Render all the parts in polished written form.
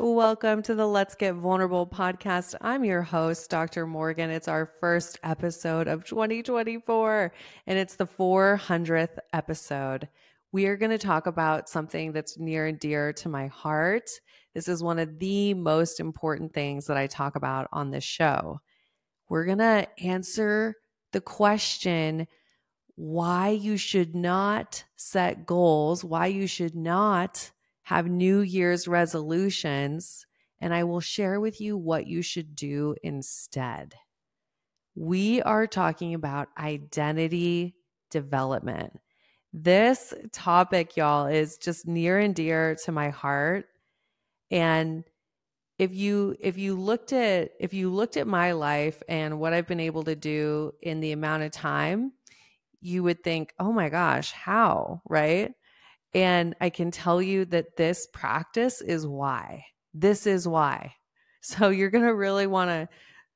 Welcome to the Let's Get Vulnerable podcast. I'm your host, Dr. Morgan. It's our first episode of 2024, and it's the 400th episode. We are going to talk about something that's near and dear to my heart. This is one of the most important things that I talk about on this show. We're going to answer the question why you should not set goals, why you should not have New Year's resolutions, and I will share with you what you should do instead. We are talking about identity development. This topic, y'all, is just near and dear to my heart. And if you looked at my life and what I've been able to do in the amount of time, you would think, oh my gosh, how, right? And I can tell you that this practice is why. This is why. So you're going to really want to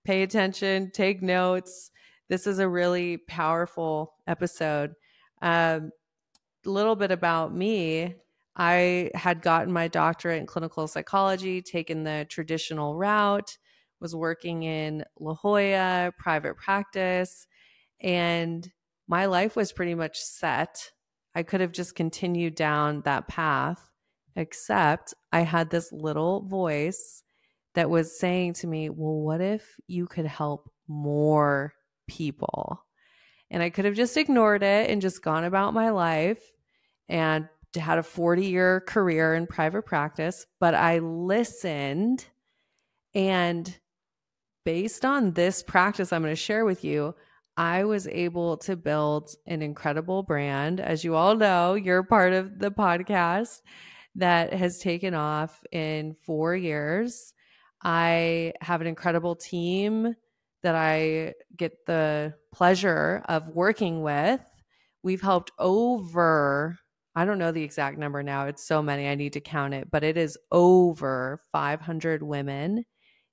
pay attention, take notes. This is a really powerful episode. A little bit about me. I had gotten my doctorate in clinical psychology, taken the traditional route, was working in La Jolla, private practice, and my life was pretty much set. I could have just continued down that path, except I had this little voice that was saying to me, well, what if you could help more people? And I could have just ignored it and just gone about my life and had a 40-year career in private practice. But I listened, and based on this practice I'm going to share with you, I was able to build an incredible brand. As you all know, you're part of the podcast that has taken off in 4 years. I have an incredible team that I get the pleasure of working with. We've helped over, I don't know the exact number now. It's so many, I need to count it, but it is over 500 women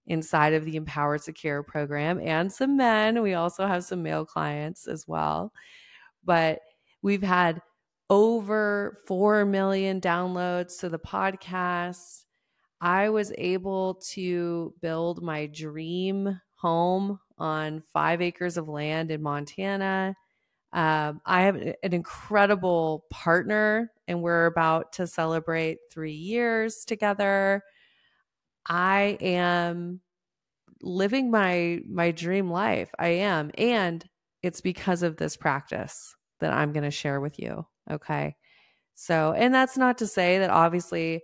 inside of the Empowered.Secure program, and some men. We also have some male clients as well. But we've had over 4 million downloads to the podcast. I was able to build my dream home on 5 acres of land in Montana. I have an incredible partner, and we're about to celebrate 3 years together. I am living my dream life. I am. And it's because of this practice that I'm going to share with you. Okay. So, and that's not to say that obviously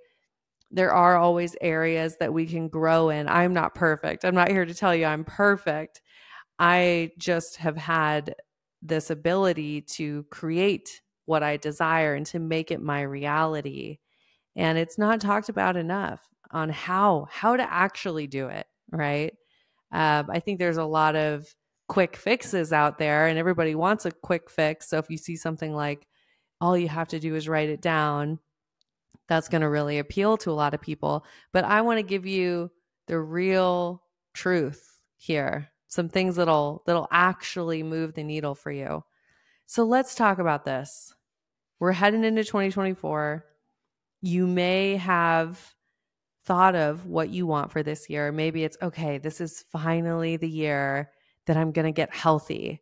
there are always areas that we can grow in. I'm not perfect. I'm not here to tell you I'm perfect. I just have had this ability to create what I desire and to make it my reality. And it's not talked about enough on how to actually do it, right? I think there's a lot of quick fixes out there, and everybody wants a quick fix. So if you see something like all you have to do is write it down, that's going to really appeal to a lot of people. But I want to give you the real truth here, some things that'll actually move the needle for you. So let's talk about this. We're heading into 2024. You may have thought of what you want for this year. Maybe it's, okay, this is finally the year that I'm going to get healthy.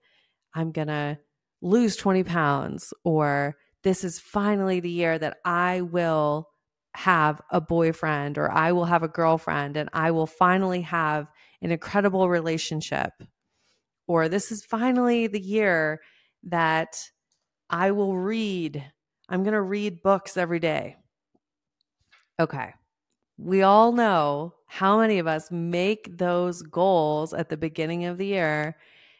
I'm going to lose 20 pounds. Or this is finally the year that I will have a boyfriend, or I will have a girlfriend, and I will finally have an incredible relationship. Or this is finally the year that I will read. I'm going to read books every day. Okay. We all know how many of us make those goals at the beginning of the year,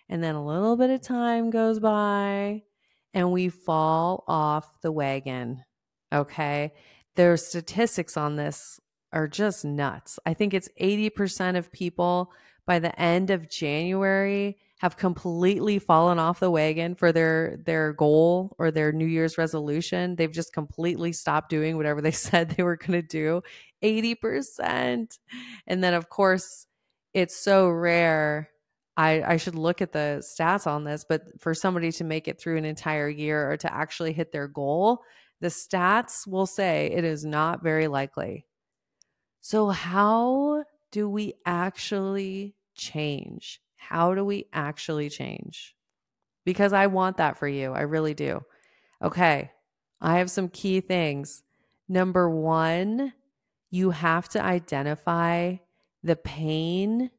and then a little bit of time goes by and we fall off the wagon. Okay. Their statistics on this are just nuts. I think it's 80% of people by the end of January have completely fallen off the wagon for their goal or their New Year's resolution. They've just completely stopped doing whatever they said they were going to do. 80%. And then, of course, it's so rare. I should look at the stats on this, but for somebody to make it through an entire year or to actually hit their goal, the stats will say it is not very likely. So how do we actually change? How do we actually change? Because I want that for you. I really do. Okay. I have some key things. Number one, you have to identify the pain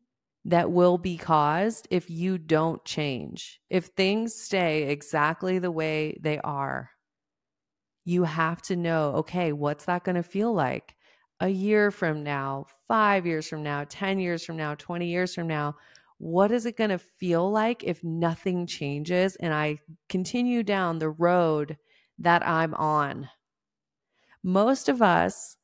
that will be caused if you don't change. If things stay exactly the way they are, you have to know, okay, what's that going to feel like a year from now, 5 years from now, 10 years from now, 20 years from now? What is it going to feel like if nothing changes and I continue down the road that I'm on? Most of us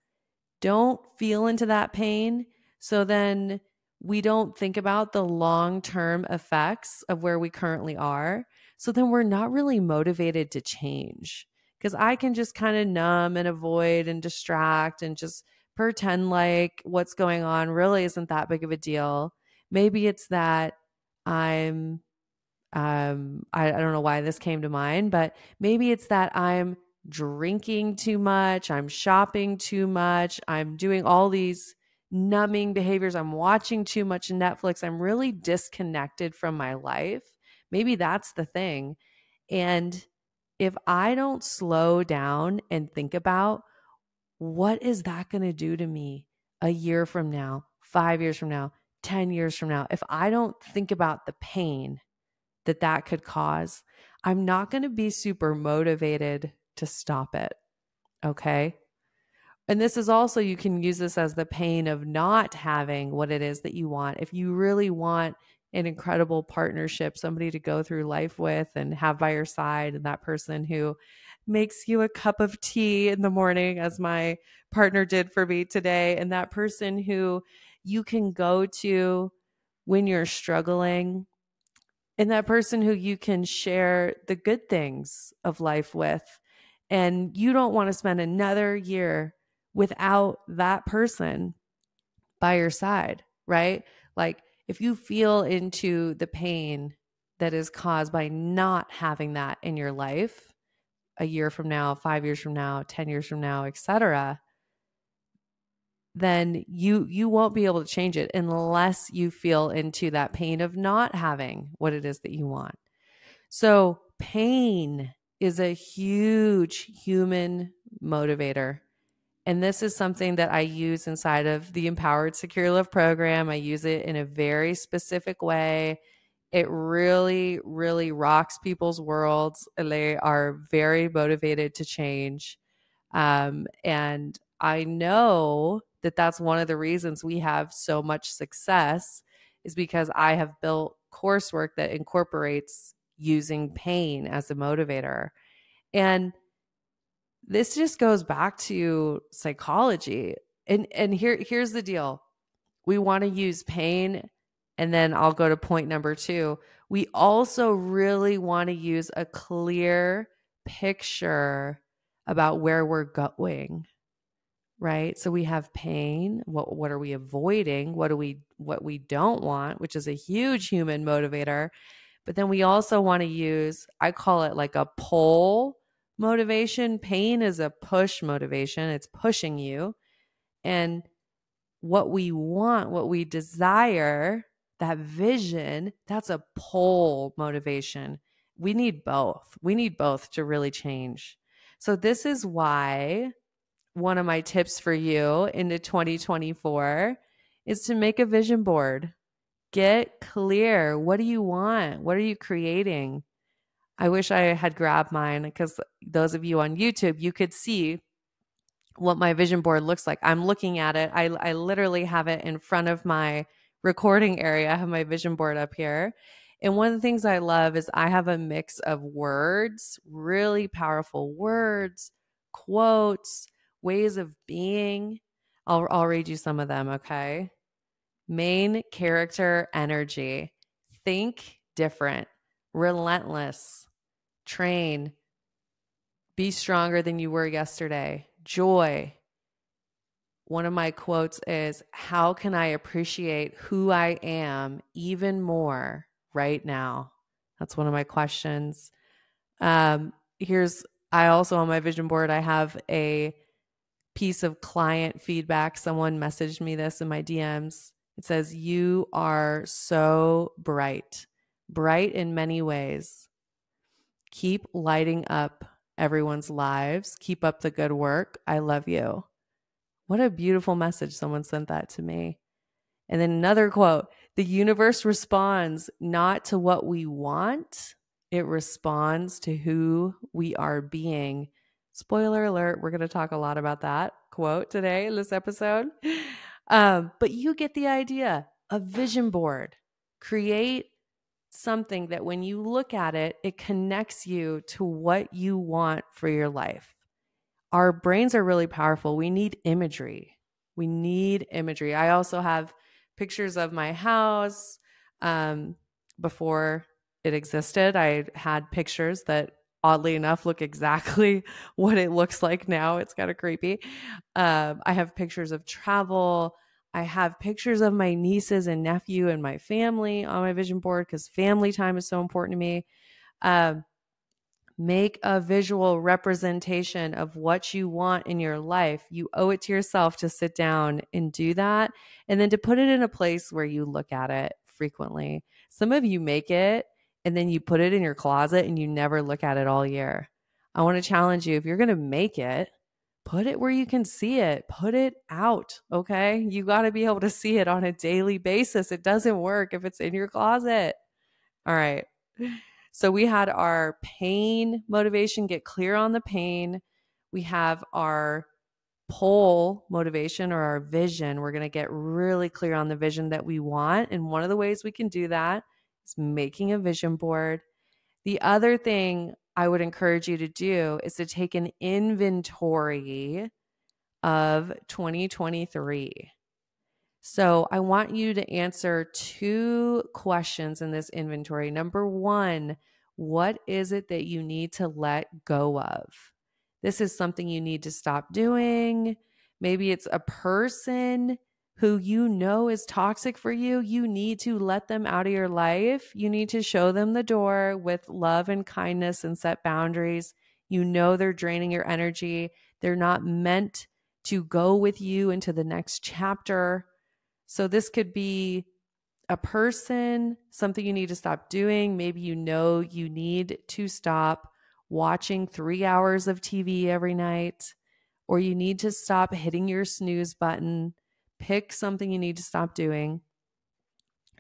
don't feel into that pain. So then we don't think about the long-term effects of where we currently are. So then we're not really motivated to change, because I can just kind of numb and avoid and distract and just pretend like what's going on really isn't that big of a deal. Maybe it's that I'm I don't know why this came to mind, but maybe it's that I'm drinking too much, I'm shopping too much, I'm doing all these numbing behaviors, I'm watching too much Netflix, I'm really disconnected from my life. Maybe that's the thing. And if I don't slow down and think about what is that going to do to me a year from now, 5 years from now, 10 years from now, if I don't think about the pain that could cause, I'm not going to be super motivated to stop it. Okay. And this is also, you can use this as the pain of not having what it is that you want. If you really want an incredible partnership, somebody to go through life with and have by your side, and that person who makes you a cup of tea in the morning, as my partner did for me today, and that person who you can go to when you're struggling, and that person who you can share the good things of life with. And you don't want to spend another year without that person by your side, right? Like if you feel into the pain that is caused by not having that in your life a year from now, 5 years from now, 10 years from now, etc., then you won't be able to change it unless you feel into that pain of not having what it is that you want. So pain is a huge human motivator. And this is something that I use inside of the Empowered Secure Love program. I use it in a very specific way. It really, really rocks people's worlds. They are very motivated to change. And I know that that's one of the reasons we have so much success, is because I have built coursework that incorporates using pain as a motivator. And this just goes back to psychology. And here's the deal. We want to use pain, and then I'll go to point number 2. We also really want to use a clear picture about where we're going, right? So we have pain. What are we avoiding? What we don't want, which is a huge human motivator. But then we also want to use, I call it like a pull motivation. Pain is a push motivation. It's pushing you. And what we want, what we desire, that vision, that's a pull motivation. We need both. We need both to really change. So this is why one of my tips for you into 2024 is to make a vision board. Get clear. What do you want? What are you creating? I wish I had grabbed mine, because those of you on YouTube, you could see what my vision board looks like. I'm looking at it. I literally have it in front of my recording area. I have my vision board up here. And one of the things I love is I have a mix of words, really powerful words, quotes, ways of being. I'll read you some of them, okay? Main character energy. Think different. Relentless. Train. Be stronger than you were yesterday. Joy. One of my quotes is, how can I appreciate who I am even more right now? That's one of my questions. I also, on my vision board, I have a piece of client feedback. Someone messaged me this in my DMs. It says, "You are so bright, bright in many ways. Keep lighting up everyone's lives. Keep up the good work. I love you." What a beautiful message. Someone sent that to me. And then another quote, "The universe responds not to what we want, it responds to who we are being." Spoiler alert, we're going to talk a lot about that quote today in this episode. But you get the idea. A vision board. Create something that when you look at it, it connects you to what you want for your life. Our brains are really powerful. We need imagery. We need imagery. I also have pictures of my house. Before it existed, I had pictures that oddly enough look exactly what it looks like now. It's kind of creepy. I have pictures of travel. I have pictures of my nieces and nephew and my family on my vision board because family time is so important to me. Make a visual representation of what you want in your life. You owe it to yourself to sit down and do that, and then to put it in a place where you look at it frequently. Some of you make it and then you put it in your closet and you never look at it all year. I want to challenge you, if you're going to make it, put it where you can see it. Put it out, okay? You got to be able to see it on a daily basis. It doesn't work if it's in your closet. All right. So we had our pain motivation, get clear on the pain. We have our pull motivation or our vision. We're going to get really clear on the vision that we want. And one of the ways we can do that is making a vision board. The other thing I would encourage you to do is to take an inventory of 2023. So I want you to answer 2 questions in this inventory. Number 1, what is it that you need to let go of? This is something you need to stop doing. Maybe it's a person who you know is toxic for you. You need to let them out of your life. You need to show them the door with love and kindness and set boundaries. You know they're draining your energy. They're not meant to go with you into the next chapter. So this could be a person, something you need to stop doing. Maybe you know you need to stop watching 3 hours of TV every night, or you need to stop hitting your snooze button. Pick something you need to stop doing.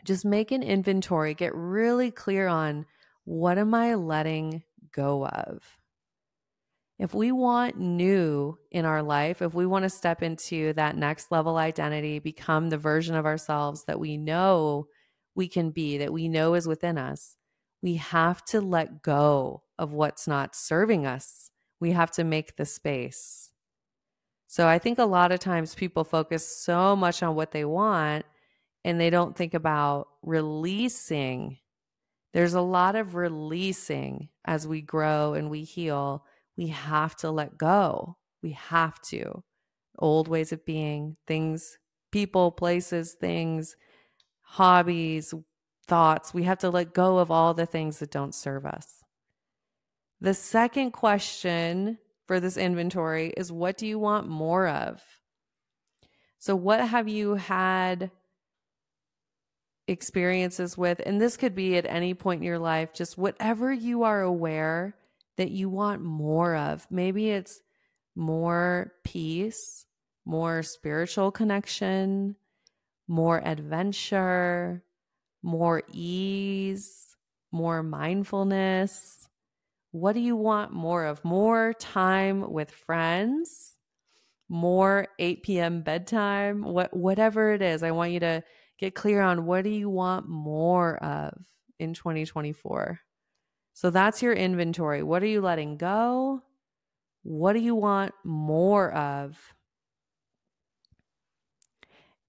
Just make an inventory. Get really clear on, what am I letting go of? If we want new in our life, if we want to step into that next level identity, become the version of ourselves that we know we can be, that we know is within us, we have to let go of what's not serving us. We have to make the space. So I think a lot of times people focus so much on what they want and they don't think about releasing. There's a lot of releasing as we grow and we heal. We have to let go. We have to. Old ways of being, things, people, places, things, hobbies, thoughts. We have to let go of all the things that don't serve us. The second question for this inventory is, what do you want more of? So what have you had experiences with? And this could be at any point in your life, just whatever you are aware that you want more of. Maybe it's more peace, more spiritual connection, more adventure, more ease, more mindfulness. What do you want more of? More time with friends, more 8 p.m. bedtime, whatever it is. I want you to get clear on, what do you want more of in 2024? So that's your inventory. What are you letting go? What do you want more of?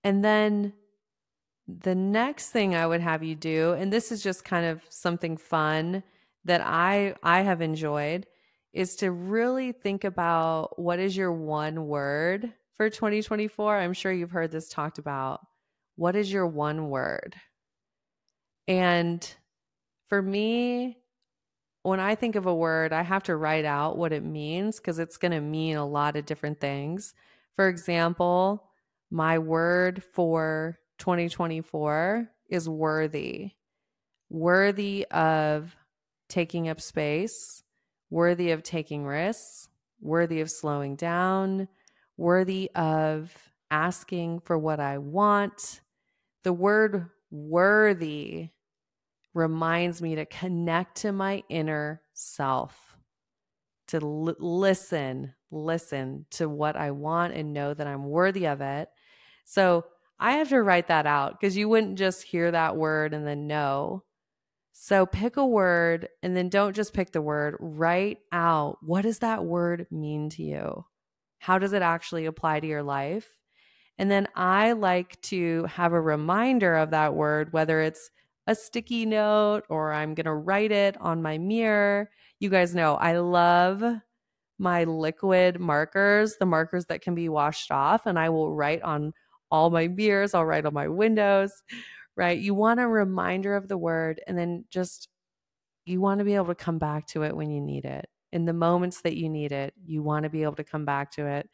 And then the next thing I would have you do, and this is just kind of something fun that I have enjoyed, is to really think about, what is your one word for 2024? I'm sure you've heard this talked about. What is your one word? And for me, when I think of a word, I have to write out what it means because it's going to mean a lot of different things. For example, my word for 2024 is worthy. Worthy of taking up space, worthy of taking risks, worthy of slowing down, worthy of asking for what I want. The word worthy reminds me to connect to my inner self, to listen to what I want and know that I'm worthy of it. So I have to write that out because you wouldn't just hear that word and then know. So pick a word and then don't just pick the word. Write out, what does that word mean to you? How does it actually apply to your life? And then I like to have a reminder of that word, whether it's a sticky note or I'm going to write it on my mirror. You guys know I love my liquid markers, the markers that can be washed off, and I will write on all my mirrors. I'll write on my windows, right? You want a reminder of the word, and then just you want to be able to come back to it when you need it. In the moments that you need it, you want to be able to come back to it.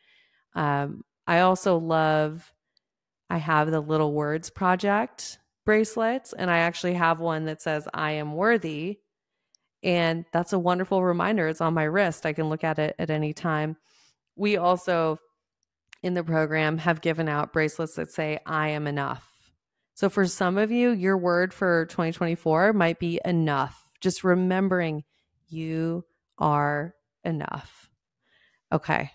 I also love, I have the Little Words Project bracelets, and I actually have one that says, I am worthy. And that's a wonderful reminder. It's on my wrist. I can look at it at any time. We also, in the program, have given out bracelets that say, I am enough. So for some of you, your word for 2024 might be enough. Just remembering you are enough. Okay.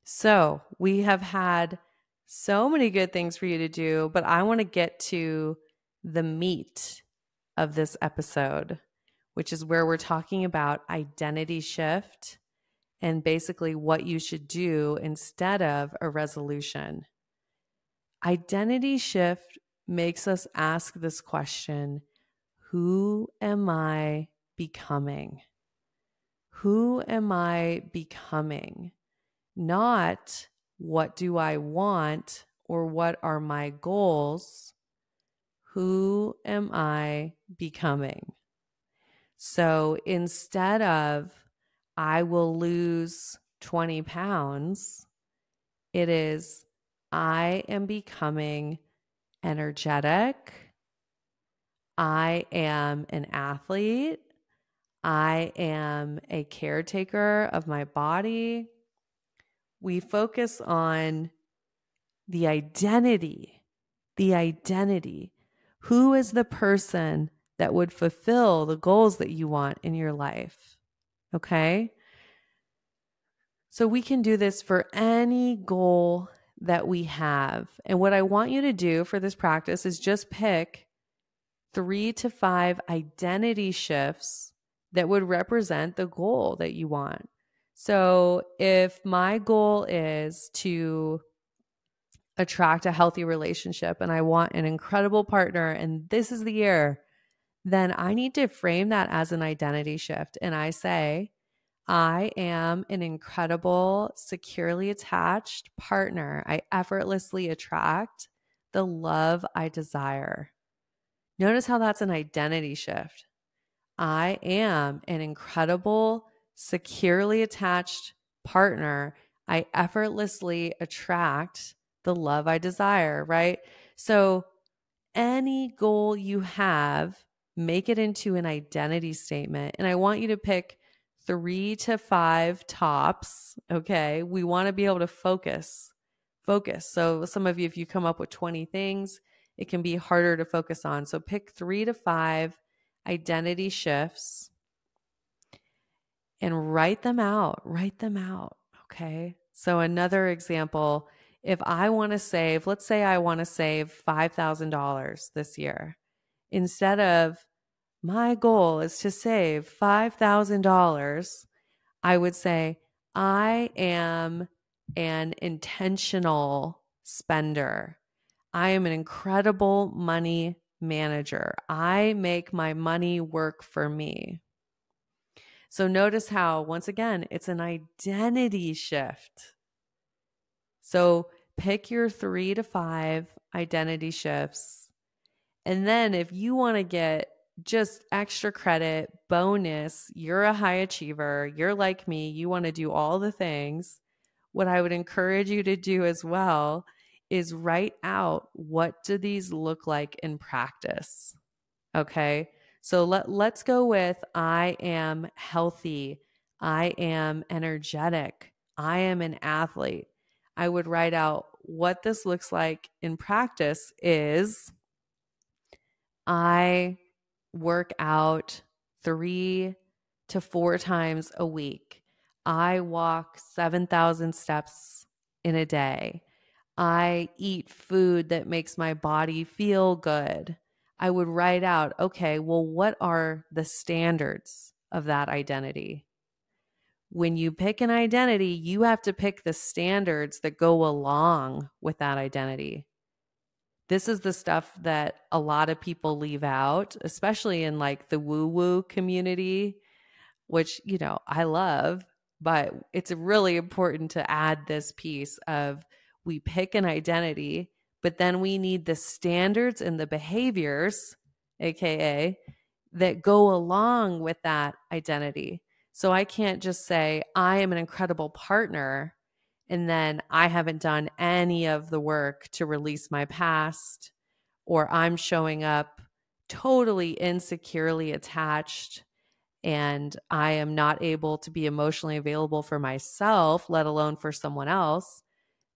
So we have had so many good things for you to do, but I want to get to the meat of this episode, which is where we're talking about identity shift and basically what you should do instead of a resolution. Identity shift makes us ask this question, who am I becoming? Who am I becoming? Not what do I want or what are my goals? Who am I becoming? So instead of I will lose 20 pounds, it is I am becoming energetic. I am an athlete. I am a caretaker of my body. We focus on the identity. Who is the person that would fulfill the goals that you want in your life? Okay? So we can do this for any goal that we have. And what I want you to do for this practice is just pick 3 to 5 identity shifts that would represent the goal that you want. So if my goal is to attract a healthy relationship and I want an incredible partner and this is the year, then I need to frame that as an identity shift. And I say, I am an incredible, securely attached partner. I effortlessly attract the love I desire. Notice how that's an identity shift. I am an incredible, securely attached partner. I effortlessly attract the love I desire, right? So any goal you have, make it into an identity statement. And I want you to pick 3 to 5 tops, okay? We want to be able to focus. So some of you, if you come up with 20 things, it can be harder to focus on. So pick 3 to 5 identity shifts and write them out, okay? So another example, if I want to save, let's say I want to save $5,000 this year. Instead of my goal is to save $5,000, I would say I am an intentional spender. I am an incredible money manager. I make my money work for me. So notice how, once again, it's an identity shift. So pick your 3 to 5 identity shifts. And then if you want to get just extra credit, bonus, you're a high achiever, you're like me, you want to do all the things, what I would encourage you to do as well is write out, what do these look like in practice? Okay. So let's go with, I am healthy. I am energetic. I am an athlete. I would write out what this looks like in practice is, I work out 3 to 4 times a week. I walk 7,000 steps in a day. I eat food that makes my body feel good. I would write out, okay, well, what are the standards of that identity? When you pick an identity, you have to pick the standards that go along with that identity. This is the stuff that a lot of people leave out, especially in like the woo-woo community, which, I love, but it's really important to add this piece of, we pick an identity, but then we need the standards and the behaviors, AKA, that go along with that identity. So I can't just say, I am an incredible partner, and then I haven't done any of the work to release my past, or I'm showing up totally insecurely attached and I am not able to be emotionally available for myself, let alone for someone else.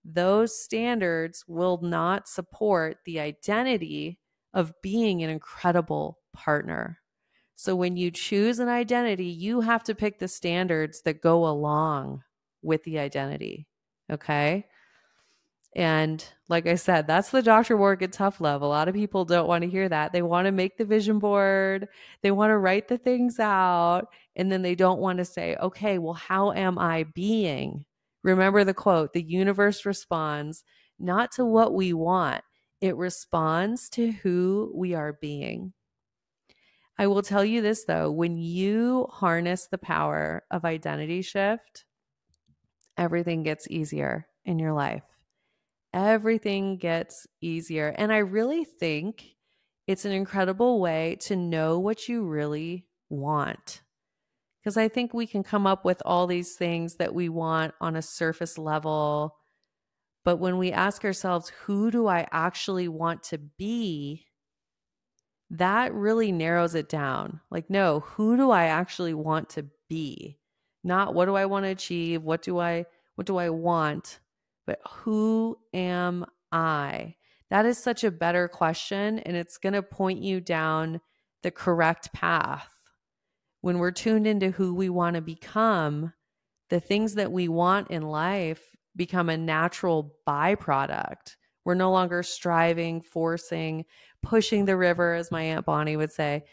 Those standards will not support the identity of being an incredible partner. So when you choose an identity, you have to pick the standards that go along with the identity. Okay. And like I said, that's the Dr. Morgan tough love. A lot of people don't want to hear that. They want to make the vision board. They want to write the things out. And then they don't want to say, okay, well, how am I being? Remember the quote, the universe responds not to what we want. It responds to who we are being. I will tell you this though, when you harness the power of identity shift, everything gets easier in your life. Everything gets easier. And I really think it's an incredible way to know what you really want. Because I think we can come up with all these things that we want on a surface level. But when we ask ourselves, who do I actually want to be? That really narrows it down. Like, no, who do I actually want to be? Not what do I want to achieve? What do I want? But who am I? That is such a better question, and it's going to point you down the correct path. When we're tuned into who we want to become, the things that we want in life become a natural byproduct. We're no longer striving, forcing, pushing the river, as my Aunt Bonnie would say.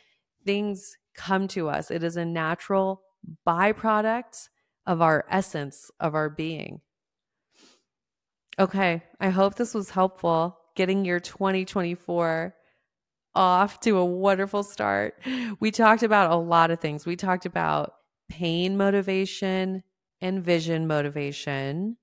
Things come to us. It is a natural byproduct of our essence, of our being. Okay, I hope this was helpful, getting your 2024 off to a wonderful start. We talked about a lot of things. We talked about pain motivation and vision motivation.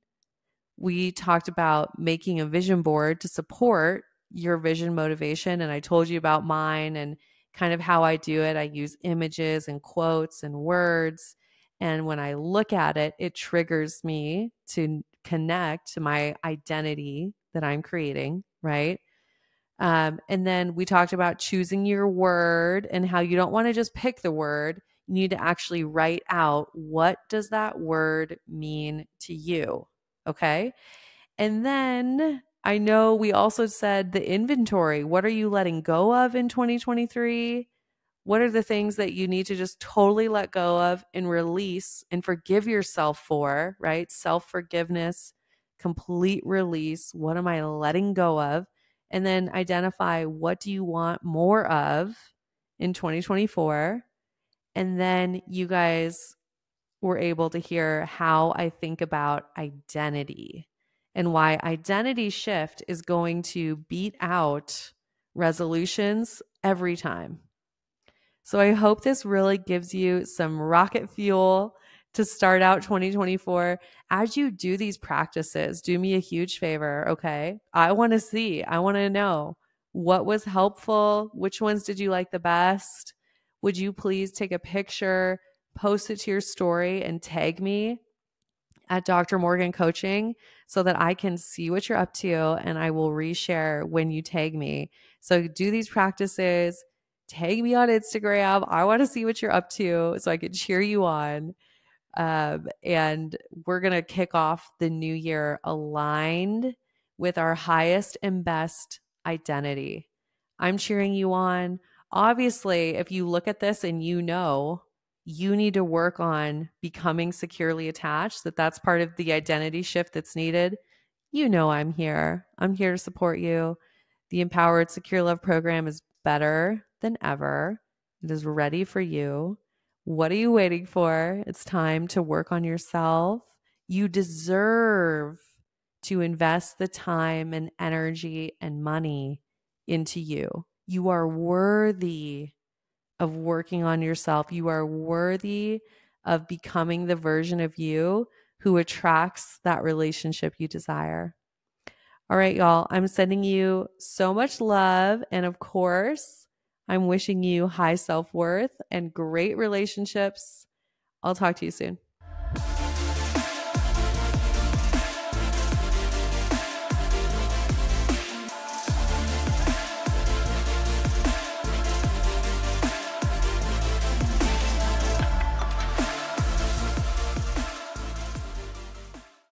We talked about making a vision board to support your vision motivation. And I told you about mine and kind of how I do it. I use images and quotes and words. And when I look at it, it triggers me to connect to my identity that I'm creating, right? And then we talked about choosing your word and how you don't want to just pick the word. You need to actually write out, what does that word mean to you? Okay. And then I know we also said the inventory. What are you letting go of in 2023? What are the things that you need to just totally let go of and release and forgive yourself for, right? Self-forgiveness, complete release. What am I letting go of? And then identify, what do you want more of in 2024? And then you guys were able to hear how I think about identity and why identity shift is going to beat out resolutions every time. So I hope this really gives you some rocket fuel to start out 2024. As you do these practices, do me a huge favor, okay? I want to know what was helpful. Which ones did you like the best? Would you please take a picture, post it to your story, and tag me at Dr. Morgan Coaching so that I can see what you're up to and I will reshare when you tag me. So do these practices, tag me on Instagram. I want to see what you're up to so I can cheer you on. And we're going to kick off the new year aligned with our highest and best identity. I'm cheering you on. Obviously, if you look at this and you know you need to work on becoming securely attached, that's part of the identity shift that's needed, you know I'm here. I'm here to support you. The Empowered Secure Love program is better than ever. It is ready for you. What are you waiting for? It's time to work on yourself. You deserve to invest the time and energy and money into you. You are worthy of working on yourself. You are worthy of becoming the version of you who attracts that relationship you desire. All right, y'all, I'm sending you so much love. And of course, I'm wishing you high self-worth and great relationships. I'll talk to you soon.